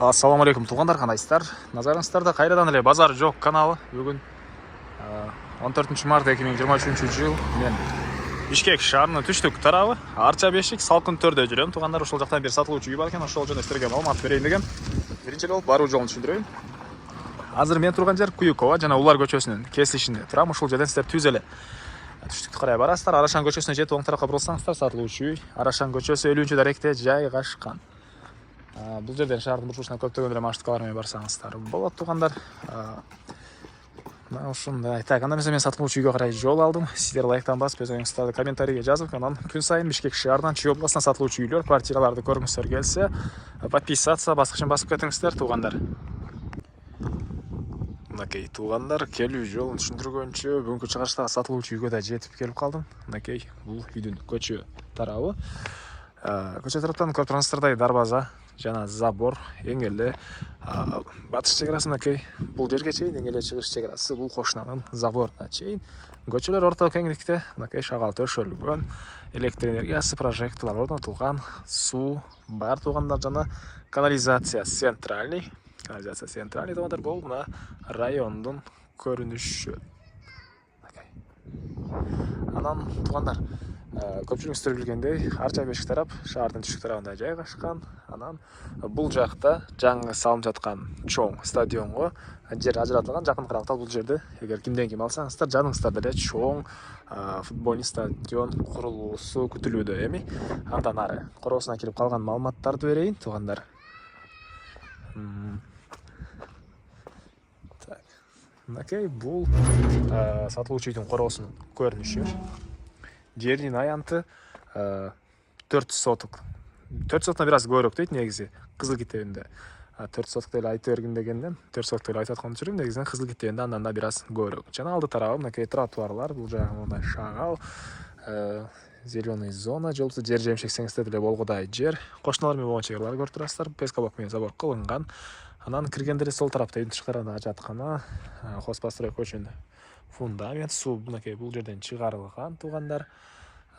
Ассаламу алейкум туғандар, қандайсыздар? Назарыңыздарда қайрадан эле базар жоқ каналы. Бүгін 14 март 2023 жыл. Мен Бишкек шаарынын түштүк тарабы Арча бешик салкын төрдө жүрөм. Туғандар ошол жактан бир сатылуучу үй бар экен, ошол жөнүндө силерге маалымат берейин дегем. Биринчи болуп баруу жолун түшүндүрөйүн. Азыр мен турган жер Куюкова жана Улар көчөсүнүн кесилишинде турам. Ушул жерден силер түз эле түштүктү карай барасыздар. Арашан көчөсүнө жетип оң тарапка бурулсаңыздар сатылуучу үй. Арашан көчөсү 50-даректе жайгашкан. Бұл жерден шаардын бурчусуна көптөгөн эле маршруткалар менен барсаңыздар болот тугандар. Ушундай. Так, анда мен сатылуучу үйгө карай жол алдым. Сиздер лайктан басып, өз оюңуздарды комментарийге жазып, анан күн сайын Бишкек шаарынан Чүй областына сатылуучу үйлөр, квартираларды көргүңүздөр келсе, подписаться баскычын басып кетиңиздер тугандар. Мынакей тугандар, келүү жолун түшүндүргөнчө бүгүнкү чыгарыштагы сатылуучу үйгө да жетип келип калдым. Мынакей бул үйдүн көчө тарабы. Көчө тараптан көрүп тургансыздардай дарбаза жана забор эң эле батыш чек арасы мынакей бул жерге чейин, эң эле чыгыш чек арасы бул кошунанын заборуна чейин. Көчөлөр орто кеңдикте, мынакей шагал төшөлгөн, электр энергиясы, прожекторлор орнотулган, суу бар тугандар жана канализация центральный. Канализация центральный тугандар бул мына райондун көрүнүшү. Анан тугандар, көпчүлүгүңүздөр билгендей, Арча бешик тарап шаардын түштүк тарабында жайгашкан. Анан бул жакта жаңы салынып жаткан чоң стадионго жер ажыратылган. Жакын каракта бул жерде эгер кимден ким алсаңыздар, жаныңыздарда эле чоң футбольный стадион курулуусу күтүлүүдө эми. Андан ары короосуна кирип калган маалыматтарды берейин тугандар. Мынакей бул сатылуучу үйдүн короосунун көрүнүшү. Жердин аянты 4 соток. 4 соттан бир аз көбүрөөк дейт негизи кызыл китебинде. 4 соток деле айтып бергин дегенден 4 соток деле айтып аткан жүрөм, негизинен кызыл китебинде андан да бир аз көбүрөөк. Жана алды тарабы мынакей тротуарлар, бул жагы мындай шагал, зеленый зона, жолубузда жер жемшексеңиздер деле болгудай жер. Кошуналар менен болгон чек араларды көрүп турасыздар. Пескалок менен забор кылынган. Анан киргенде эле сол тарапта үйдүн тышкарында ажаткана, хозпострой көчөнүн фундамент, суу мынакей бул жерден чыгарылган тугандар.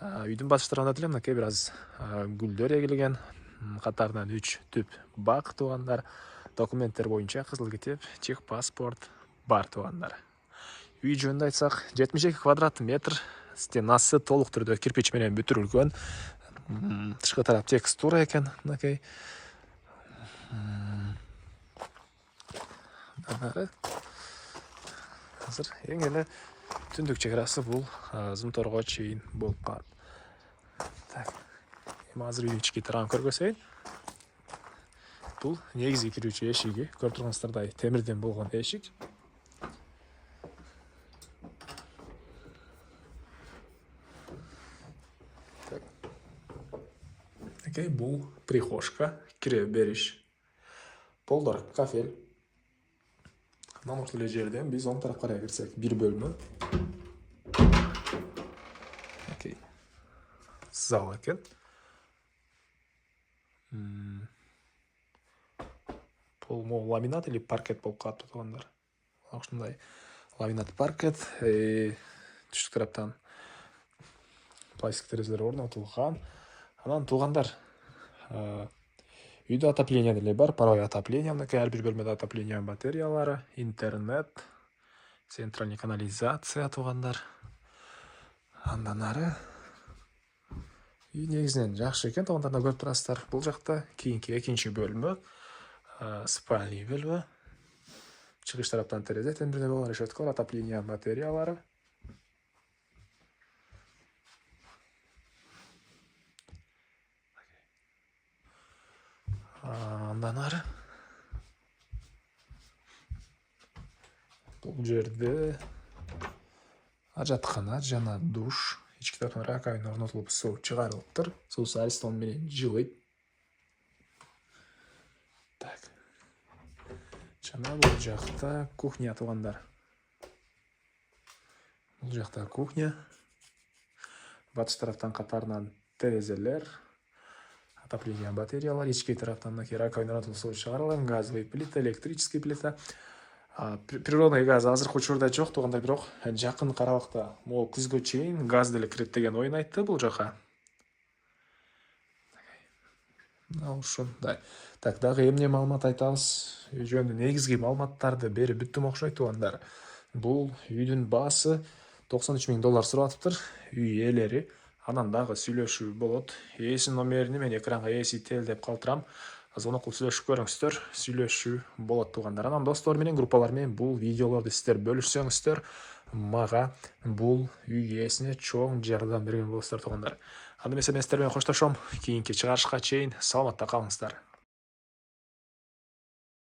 Үйдүн батыш тарабында деле мынакей бир аз гүлдөр эгилген, катарынан 3 түп бак тугандар. Документтер боюнча кызыл китеп, чек паспорт бар тугандар. Үй жөнүндө айтсак, 72 квадрат метр, стенасы толук түрдө кирпич менен бүтүрүлгөн. Тышкы тарап текстура экен, мынакей. Азыр эң эле түндүк чек арасы бул Зумторго чейин болуп калат. Так. Эми азыр үйдүн ички тарабын көргөзөйүн. Бул негизги кирүүчү эшиги, көрүп тургансыздардай темирден болгон эшик. Такей бул прихожка, кире бериш. Полдор кафель. Анан ушул эле жерден биз оң тарапка карай кирсек, бир бөлмө. Окей. Зал экен. Бул ламинат или паркет болуп калат тугандар. Ушундай ламинат паркет, түштүк тараптан пластик терезелер орнотулган. Анан тугандар, үйдө отопление деле бар, паровой отопление, мынакей ар бир бөлмөдө отопление батареялары, интернет, центральный канализация тугандар. Андан ары үй негизинен жакшы экен тугандар, көрүп турасыздар. Бул жакта кийинки экинчи бөлмө, спальный бөлмө. Чыгыш тараптан терезе, темирден болгон решеткалар, отопление батареялары. Андан ары бул жерде ажаткана жана душ, ички тараптан раковина орнотулуп, суу чыгарылыптыр. Суусу аристон менен жылыйт. Так. Жана бул жакта кухня тугандар. Бул жакта кухня. Батыш тараптан катарынан терезелер, отопление батареялар, ички тараптан мынакей раковина орнотулуп, суу чыгарылган, газовый плита, электрический плита. Природный газ азыркы учурда жок тугандар, бирок жакын карабакта могу күзгө чейин газ деле кирет деген оюн айтты бул жака. ушундай. Так, дагы эмне маалымат айтабыз? Үй жөнүндө негизги маалыматтарды берип бүттүм окшойт туугандар. Бул үйдүн баасы $93.000 сурап атыптыр үй ээлери. Анан дагы сүйлөшүү болот. Ээсинин номерин мен экранга ээсител деп калтырам. Звонок сүйлөшүп көрүңүздөр, сүйлөшүү болот туугандар. Анан достор менен, группалар менен бул видеолорду сиздер бөлүшсөңүздөр, мага бул үй ээсине чоң жардам берген болосуздар туугандар. Анда эмесе мен сиздер менен коштошом. Кийинки чыгарышка чейин саламатта калыңыздар.